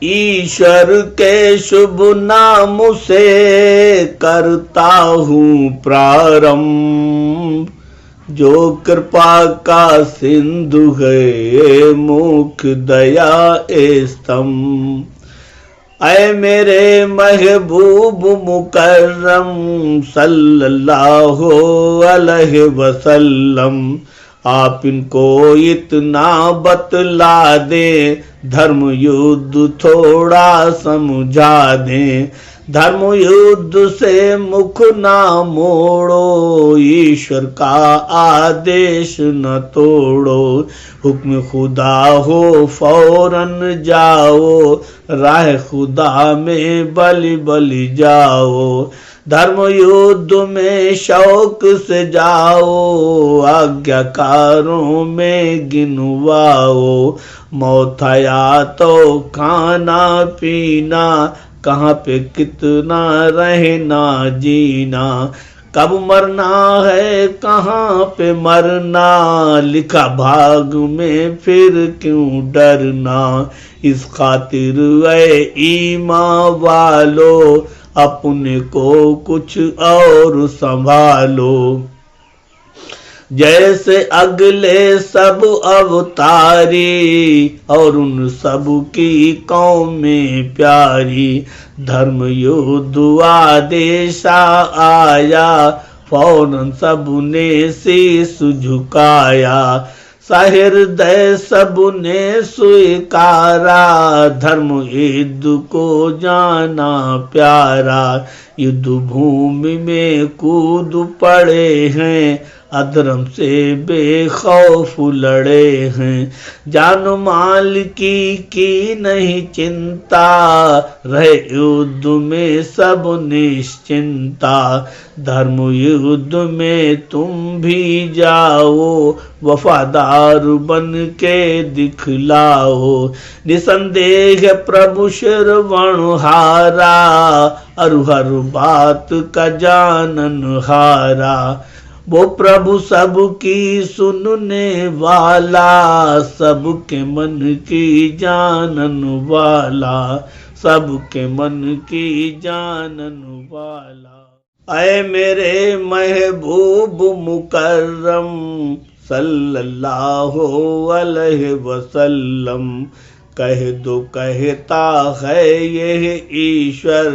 ईश्वर के शुभ नाम से करता हूँ प्रारंभ, जो कृपा का सिंधु है मुख दया स्तंभ। ऐ मेरे महबूब मुकर्रम सल्लल्लाहु अलैहि वसल्लम, आप इनको इतना बतला दे, धर्म युद्ध थोड़ा समझा दें। धर्म युद्ध से मुख ना मोड़ो, ईश्वर का आदेश न तोड़ो। हुक्म खुदा हो फौरन जाओ, राह खुदा में बलि बलि जाओ। धर्म युद्ध में शौक से जाओ, आज्ञाकारों में गिनवाओ। मौत आया तो खाना पीना, कहाँ पे कितना रहना जीना। कब मरना है कहाँ पे मरना, लिखा भाग में फिर क्यों डरना। इस खातिर ऐ ईमान वालो, अपने को कुछ और संभालो। जैसे अगले सब अवतारी, और उन सब की कौम में प्यारी। धर्म युद्ध आदेश आया, फौरन सब ने शीश झुकाया। सहृदय सब ने स्वीकारा, धर्म युद्ध को जाना प्यारा। युद्ध भूमि में कूद पड़े हैं, अधर्म से बेखौफ लड़े हैं। जान माल की नहीं चिंता, रहे युद्ध में सब निश्चिंता। धर्म युद्ध में तुम भी जाओ, वफादार बन के दिखलाओ। निसंदेह प्रभु श्रवणहारा, और हर बात का जाननहारा। वो प्रभु सबकी सुनने वाला, सबके मन की जानन वाला, सबके मन की जानन वाला। ऐ मेरे महबूब मुकर्रम सल्लल्लाहु अलैहि वसल्लम, कह दो कहता है यह ईश्वर,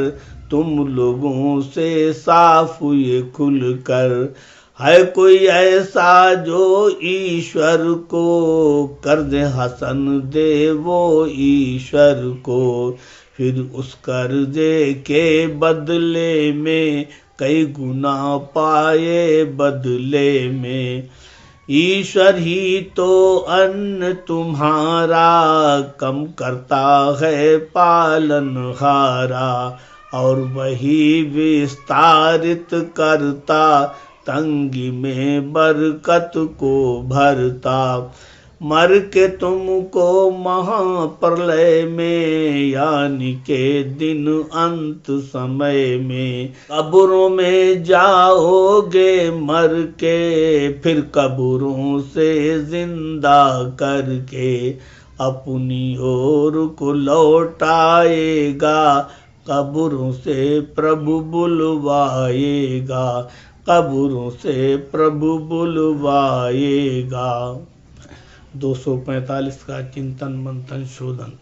तुम लोगों से साफ ये खुल कर। है कोई ऐसा जो ईश्वर को कर दे हसन दे वो ईश्वर को, फिर उस कर्जे के बदले में कई गुना पाए बदले में। ईश्वर ही तो अन्न तुम्हारा कम करता है पालनहारा, और वही विस्तारित करता तंगी में बरकत को भरता। मर के तुमको महाप्रलय में, यानी के दिन अंत समय में, कब्रों में जाओगे मर के, फिर कब्रों से जिंदा करके अपनी ओर को लौटाएगा। कब्रों से प्रभु बुलवाएगा, कब्रों से प्रभु बुलवाएगा। 245 का चिंतन मंथन शोधन।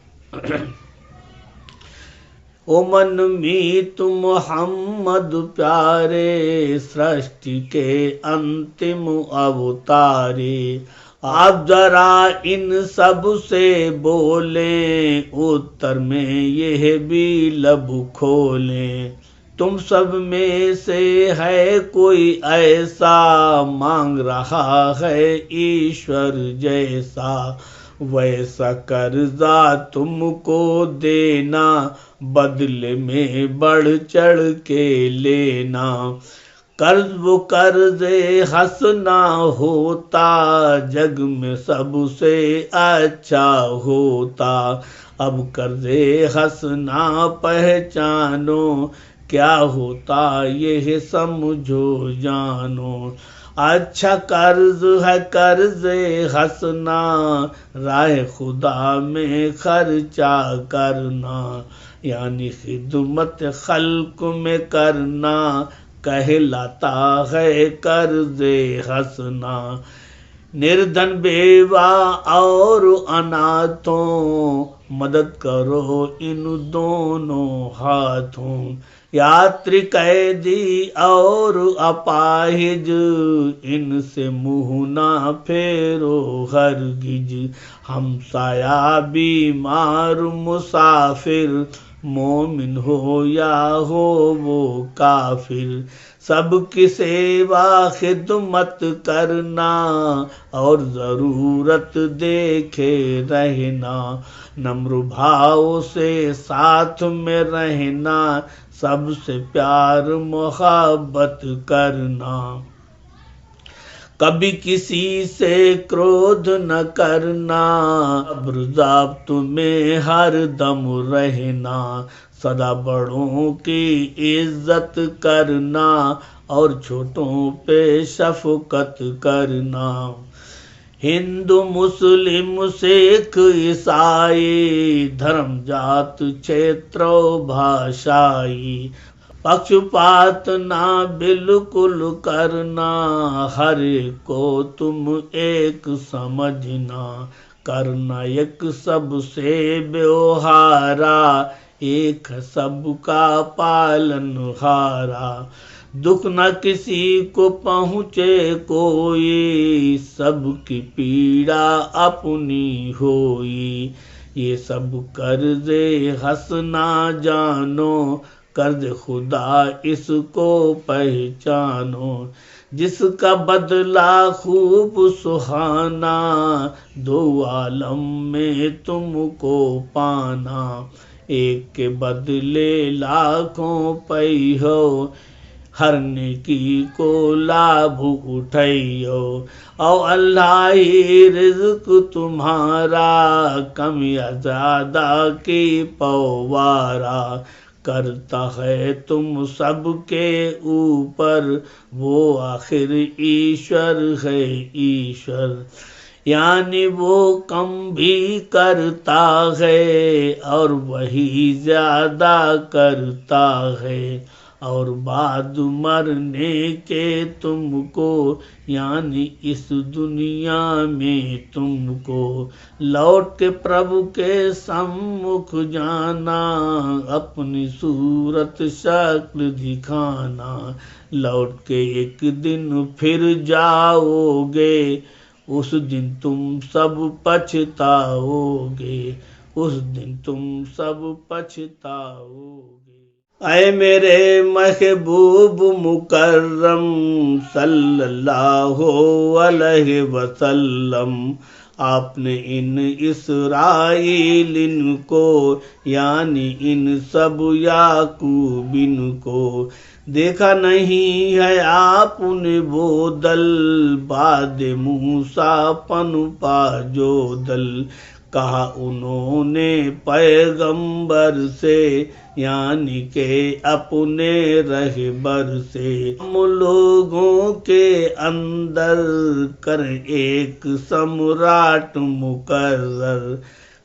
ओ मन मीत मोहम्मद प्यारे, सृष्टि के अंतिम अवतारे। आप जरा इन सब से बोलें, उत्तर में यह भी लब खोलें। तुम सब में से है कोई ऐसा, मांग रहा है ईश्वर जैसा। वैसा कर्जा तुमको देना, बदले में बढ़ चढ़ के लेना। कर्ज वो कर्जे हंसना होता, जग में सबसे अच्छा होता। अब कर्जे हंसना पहचानो, क्या होता यह समझो जानो। अच्छा कर्ज है कर्ज़े हसना, राह खुदा में खर्चा करना, यानी खिदमत खल्क में करना कहलाता है कर्ज़े हसना। निर्धन बेवा और अनाथों, मदद करो इन दोनों हाथों। यात्री कैदी और अपाहिज, इनसे मुँह ना फेरो हरगिज। हमसाया बीमार मुसाफिर, मोमिन हो या हो वो काफिर। सबकी सेवा खिदमत करना, और ज़रूरत देखे रहना। नम्र भाव से साथ में रहना, सबसे प्यार मोहब्बत करना। कभी किसी से क्रोध न करना, सब्र ज़ाब्त में हर दम रहना। सदा बड़ों की इज्जत करना, और छोटों पे शफकत करना। हिंदू मुस्लिम सिख ईसाई, धर्म जात क्षेत्र भाषाई। पक्षपात ना बिल्कुल करना, हर को तुम एक समझना। करना एक सबसे व्यवहारा, एक सबका पालनहारा। दुख न किसी को पहुँचे कोई, सबकी पीड़ा अपनी होई। ये सब कर्ज़े हसना जानो, कर्ज़ खुदा इसको पहचानो। जिसका बदला खूब सुहाना, दो आलम में तुमको पाना। एक के बदले लाखों पैहो, हर नेकी को लाभ उठाइयो। और अल्लाह ही रिज़्क तुम्हारा, कम या ज़्यादा की पवारा। करता है तुम सबके ऊपर, वो आखिर ईश्वर है ईश्वर। यानी वो कम भी करता है, और वही ज्यादा करता है। और बाद मरने के तुमको, यानी इस दुनिया में तुमको, लौट के प्रभु के सम्मुख जाना। अपनी सूरत शक्ल दिखाना, लौट के एक दिन फिर जाओगे। उस दिन तुम सब पछताओगे, उस दिन तुम सब पछताओगे। ऐ मेरे महबूब मुकर्रम सल्लल्लाहु अलैहि वसल्लम, आपने इन इसराइलिन को, यानी इन सब याकूबिन को, देखा नहीं है आपने वो दल, बाद मूसा पनपा जो दल। कहा उन्होंने पैगंबर से, यानी के अपने रहबर से। हम लोगों के अंदर कर एक सम्राट मुकर्रर,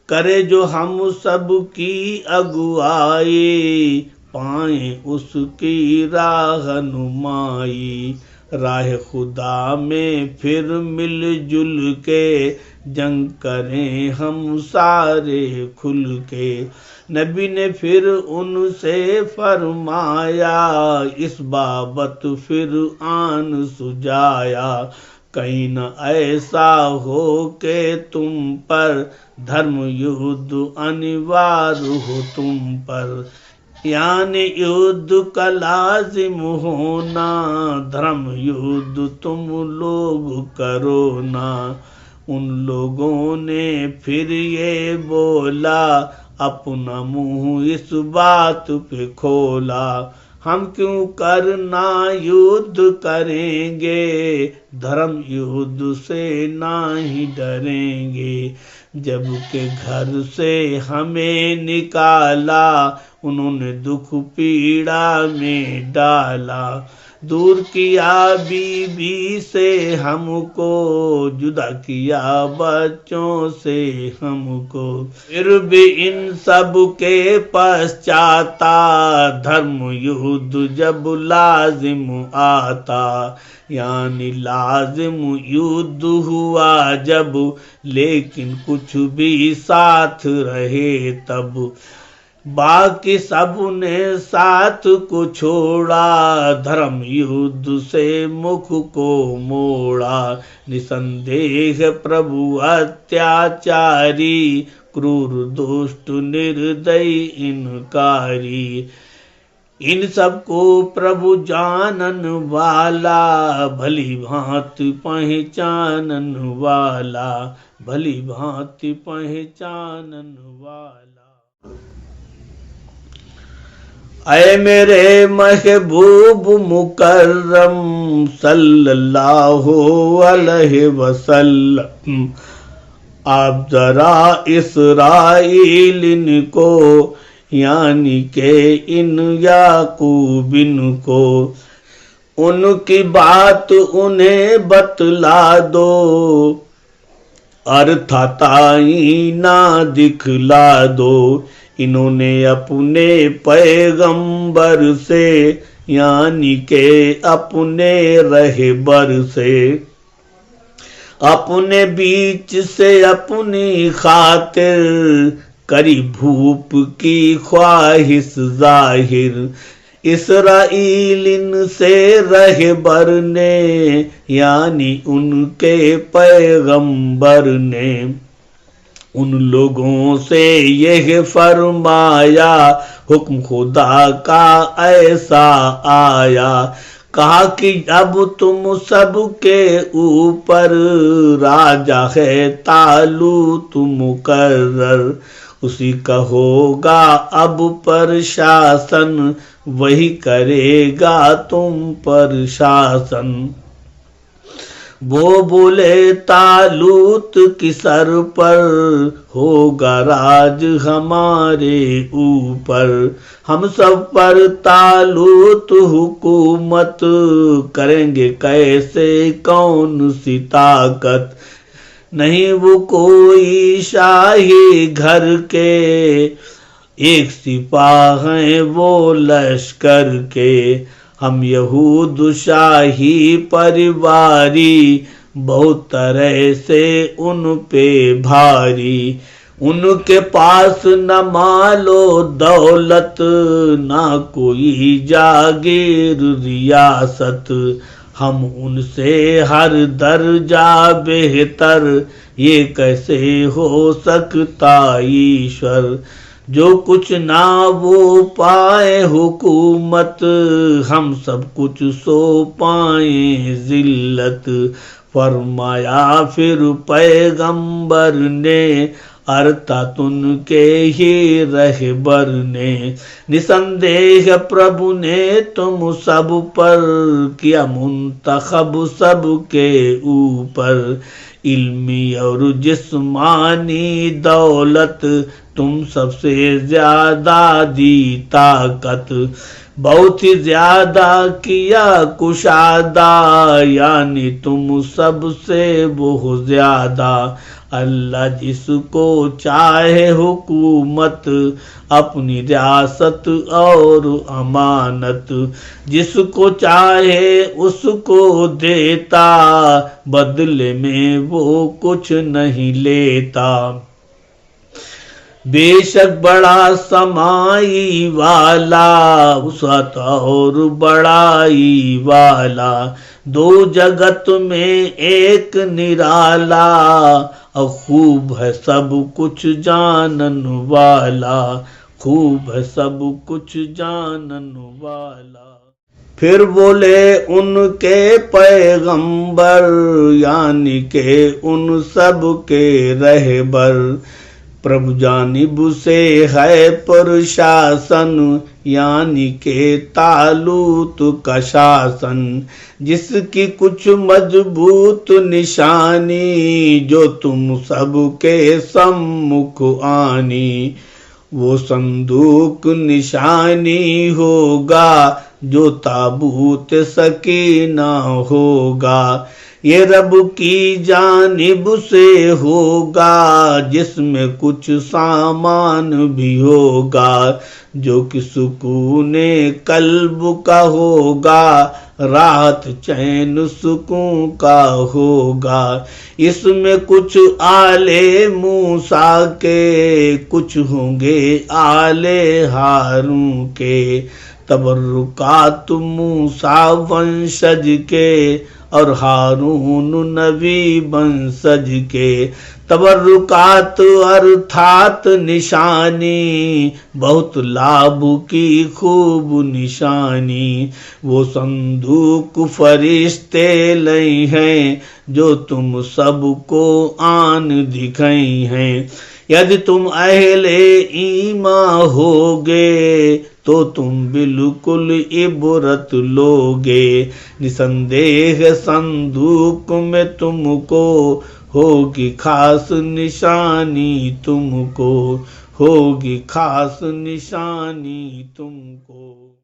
करे जो हम सब की अगुवाई। पाए उसकी राहनुमाई, राह खुदा में फिर मिलजुल के, जंग करें हम सारे खुल के। नबी ने फिर उनसे फरमाया, इस बाबत फिर आन सुझाया। कहीं न ऐसा हो के तुम पर, धर्म युद्ध अनिवार्य हो तुम पर। यानी युद्ध का लाजिम होना, धर्म युद्ध तुम लोग करो ना। उन लोगों ने फिर ये बोला, अपना मुंह इस बात पे खोला। हम क्यों करना युद्ध करेंगे, धर्म युद्ध से नाही डरेंगे। जब के घर से हमें निकाला, उन्होंने दुख पीड़ा में डाला। दूर किया बीबी से हमको, जुदा किया बच्चों से हमको। फिर भी इन सब के पश्चाता, धर्म युद्ध जब लाजिम आता। यानी लाजिम युद्ध हुआ जब, लेकिन कुछ भी साथ रहे तब। बाकी सब ने साथ को छोड़ा, धर्म युद्ध से मुख को मोड़ा। निसंदेह प्रभु अत्याचारी, क्रूर दुष्ट निर्दयी इनकारी। इन सबको प्रभु जानन वाला, भली भांति पहचानन वाला, भली भांति पहचानन वाला। ऐ मेरे महबूब मुकर्रम सल्लल्लाहु अलैहि वसल्लम, आप जरा इसराइलिन को, यानी के इन याकूबिन को, उनकी बात उन्हें बतला दो। अर्थात आईना दिखला दो। इन्होंने अपने पैगंबर से, यानी के अपने रहबर से, अपने बीच से अपनी खातिर करी भूप की ख्वाहिश जाहिर। इसराइलिन से रहबर ने, यानी उनके पैगंबर ने, उन लोगों से यह फरमाया, हुक्म खुदा का ऐसा आया। कहा कि अब तुम सबके ऊपर राजा है तालूत मुकर्रर, उसी का होगा अब प्रशासन, वही करेगा तुम पर शासन। वो बोले तालूत की सर पर होगा राज हमारे ऊपर। हम सब पर तालूत हुकूमत करेंगे कैसे, कौन सी ताकत। नहीं वो कोई शाही घर के, एक सिपाह हैं वो लश्कर के। हम यहूद शाही परिवारी, बहुत तरह से उन पे भारी। उनके पास न मालो दौलत, ना कोई जागीर रियासत। हम उनसे हर दर्जा बेहतर, ये कैसे हो सकता ईश्वर। जो कुछ ना वो पाए हुकूमत, हम सब कुछ सो पाए जिल्लत। फरमाया फिर पैगंबर ने, अर्थात उनके ही रहबर ने, निसंदेह प्रभु ने तुम सब पर किया मुंतखब सबके ऊपर। इल्मी और जिस्मानी दौलत तुम सबसे ज्यादा दी ताकत। बहुत ही ज्यादा किया कुशादा, यानी तुम सबसे बहुत ज्यादा। अल्लाह जिसको चाहे हुकूमत, अपनी रियासत और अमानत। जिसको चाहे उसको देता, बदले में वो कुछ नहीं लेता। बेशक बड़ा समाई वाला, वसअत और बड़ाई वाला। दो जगत में एक निराला, और खूब है सब कुछ जानन वाला। खूब है सब कुछ जानन वाला। फिर बोले उनके पैगंबर, यानी के उन सब के रहबर। प्रभु जानिब से है प्रशासन, यानी के तालूत का शासन। जिसकी कुछ मजबूत निशानी, जो तुम सबके सम्मुख आनी। वो संदूक निशानी होगा, जो ताबूत सकीना होगा। ये रब की जानिब से होगा, जिसमें कुछ सामान भी होगा। जो कि सुकूने कल्ब का होगा, राहत चैन सुकून का होगा। इसमें कुछ आले मूसा के, कुछ होंगे आले हारून के। तबर्रुकात मूसा वंशज के, और हारून नबी वंशज के। तबर्रुकात अर्थात निशानी, बहुत लाभ की खूब निशानी। वो संदूक फरिश्ते लई हैं, जो तुम सबको आन दिखाई हैं। यदि तुम अहले ईमान होगे, तो तुम बिल्कुल इबरत लोगे। निसंदेह संदूक में तुमको होगी खास निशानी, तुमको होगी खास निशानी तुमको।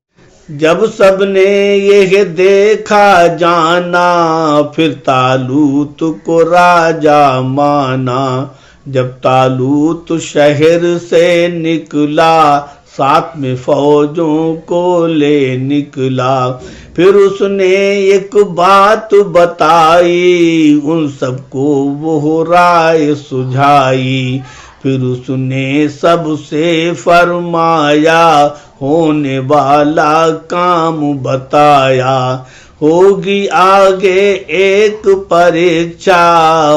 जब सबने यह देखा जाना, फिर तालूत को राजा माना। जब तालूत शहर से निकला, साथ में फौजों को ले निकला। फिर उसने एक बात बताई, उन सबको वो राय सुझाई। फिर उसने सबसे फरमाया, होने वाला काम बताया। होगी आगे एक परीक्षा,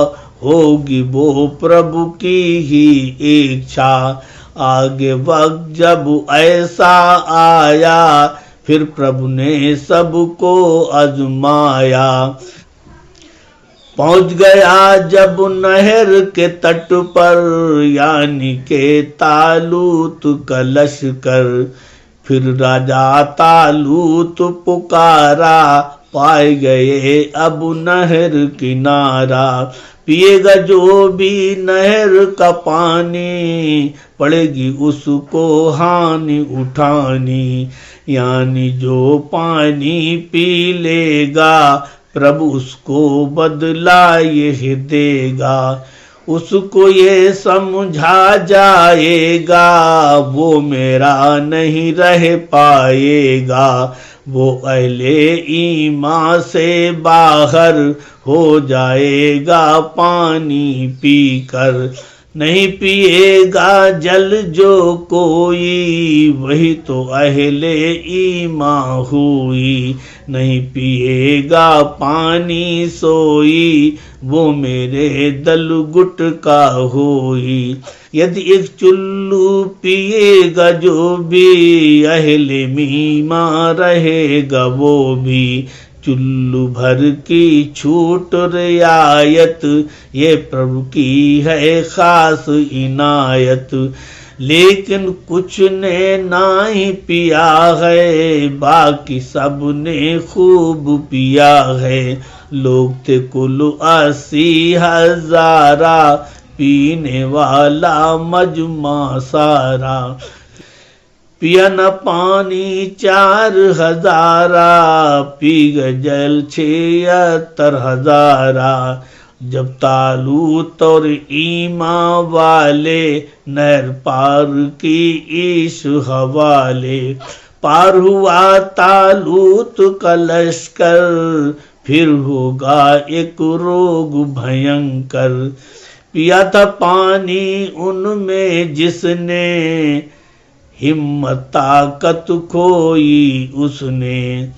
होगी वो प्रभु की ही इच्छा। आगे वक्त जब ऐसा आया, फिर प्रभु ने सबको आजमाया। पहुंच गया जब नहर के तट पर, यानी के तालूत का लश्कर। फिर राजा तालूत पुकारा, पाए गए अब नहर किनारा। पिएगा जो भी नहर का पानी, पड़ेगी उसको हानि उठानी। यानी जो पानी पी लेगा, प्रभु उसको बदला यह देगा। उसको ये समझा जाएगा, वो मेरा नहीं रह पाएगा। वो अहले ईमान से बाहर हो जाएगा पानी पीकर। नहीं पिएगा जल जो कोई, वही तो अहले ईमान हुई। नहीं पिएगा पानी सोई, वो मेरे दल गुट का होई। यदि एक चुल्लू पिएगा जो भी, अहले ईमान रहेगा वो भी। चुल्लू भर की छूट रियायत, ये प्रभु की है खास इनायत। लेकिन कुछ ने ना ही पिया है, बाकी सब ने खूब पिया है। लोग थे कुल 80,000, पीने वाला मजमा सारा। पिया न पानी 4,000, पी गए जल 76,000। जब तालूत और ईमान वाले नहर पार की ईश हवाले। पार हुआ तालूत का लश्कर, फिर होगा एक रोग भयंकर। पिया था पानी उनमें जिसने, हिम्मत ताकत खोई उसने।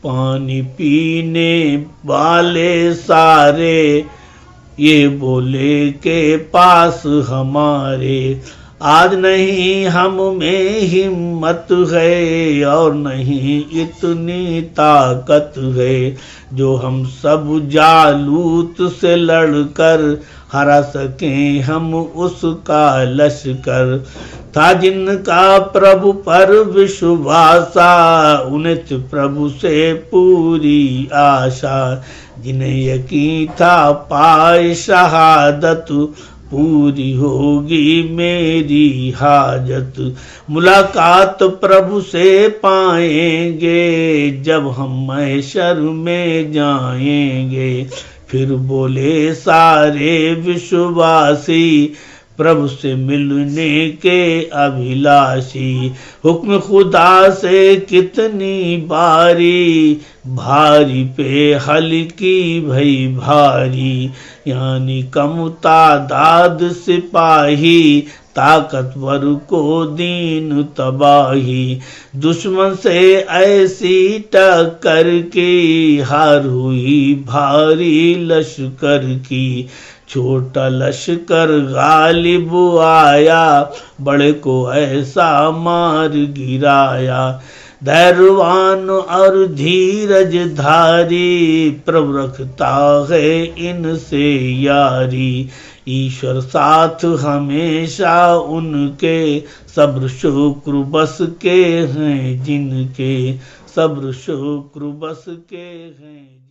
पानी पीने वाले सारे, ये बोले के पास हमारे। आज नहीं हम में हिम्मत है और नहीं इतनी ताकत है जो हम सब जालूत से लड़कर हरा सकें हम उसका लश्कर। था जिनका प्रभु पर विश्वासा उन्हें प्रभु से पूरी आशा। जिन्हें यकीन था पाए शहादत पूरी होगी मेरी हाजत। मुलाकात प्रभु से पाएंगे जब हम महशर में जाएंगे। फिर बोले सारे विश्वासी प्रभु से मिलने के अभिलाषी। हुक्म खुदा से कितनी बारी भारी पे हल्की भई भारी। यानी कम तादाद सिपाही ताकतवर को दीन तबाही। दुश्मन से ऐसी टक्कर की हार हुई भारी लश्कर की। छोटा लश्कर गालिब आया बड़े को ऐसा मार गिराया। धैर्यवान और धीरज धारी प्रभु रखता है इनसे यारी। ईश्वर साथ हमेशा उनके सब्र शुक्र बस के हैं जिनके। सब्र शुक्र बस के हैं।